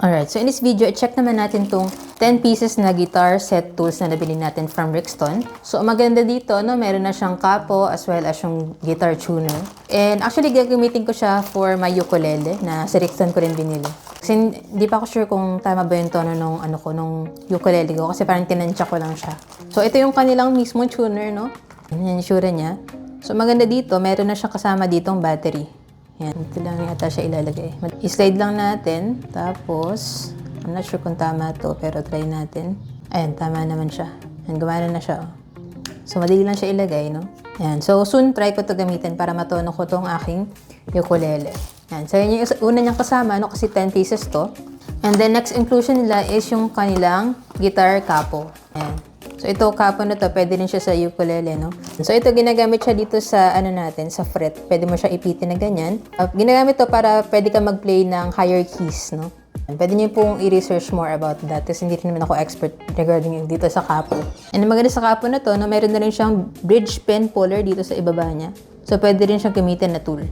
Alright, so in this video, i-check naman natin tong 10 pieces na guitar set tools na nabili natin from Rixton. So, ang maganda dito, no, meron na siyang capo as well as yung guitar tuner. And actually, gagamitin ko siya for my ukulele na sa Rixton ko rin binili. Kasi hindi pa ako sure kung tama ba yung tono nung, nung ukulele ko kasi parang tinansya ko lang siya. So, ito yung kanilang mismong tuner, no? Yan yung sure niya. So, maganda dito, meron na siyang kasama ditong battery. Yan, ito lang yata siya ilalagay. I-slide lang natin. Tapos, I'm not sure kung tama to, pero try natin. Ayan, tama naman siya. Yan, gumana na siya. Oh. So, madali lang siya ilagay, no? Yan. So, soon try ko to gamitin para matono ko tong aking ukulele. Yan. So, yun yung una niyang kasama, no? Kasi 10 pieces to. And then, next inclusion nila is yung kanilang guitar capo. Yan. So, ito, capo na to, pwede rin siya sa ukulele, no? So, ito, ginagamit siya dito sa, natin, sa fret. Pwede mo siya ipitin na ganyan. Ginagamit to para pwede ka mag-play ng higher keys, no? Pwede niyo pong i-research more about that kasi hindi rin naman ako expert regarding dito sa capo. And maganda sa capo na to, no, meron na rin siyang bridge pen puller dito sa ibaba niya. So, pwede rin siyang gamitin na tool.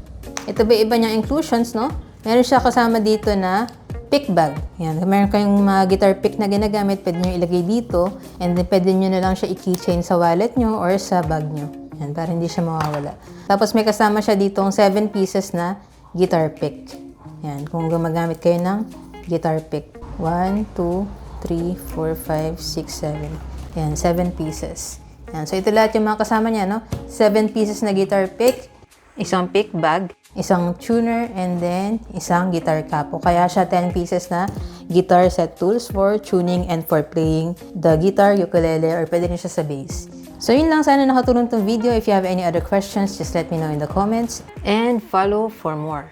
Ito ba iba niyang inclusions, no? Meron siya kasama dito na pick bag. Yan. Meron kayong mga guitar pick na ginagamit, pwede nyo ilagay dito. And then, pwede nyo na lang siya i-keychain sa wallet nyo or sa bag nyo. Yan, para hindi siya mawawala. Tapos, may kasama siya ditong 7 pieces na guitar pick. Yan, kung gumagamit kayo ng guitar pick. 1, 2, 3, 4, 5, 6, 7. Yan, 7 pieces. Yan, so, ito lahat yung mga kasama niya, no? 7 pieces na guitar pick, isang pick bag, isang tuner, and then isang guitar capo. Kaya siya 10 pieces na guitar set tools for tuning and for playing the guitar, ukulele, or pwede rin siya sa bass. So yun lang, sana nakatulong tong video. If you have any other questions, just let me know in the comments and follow for more.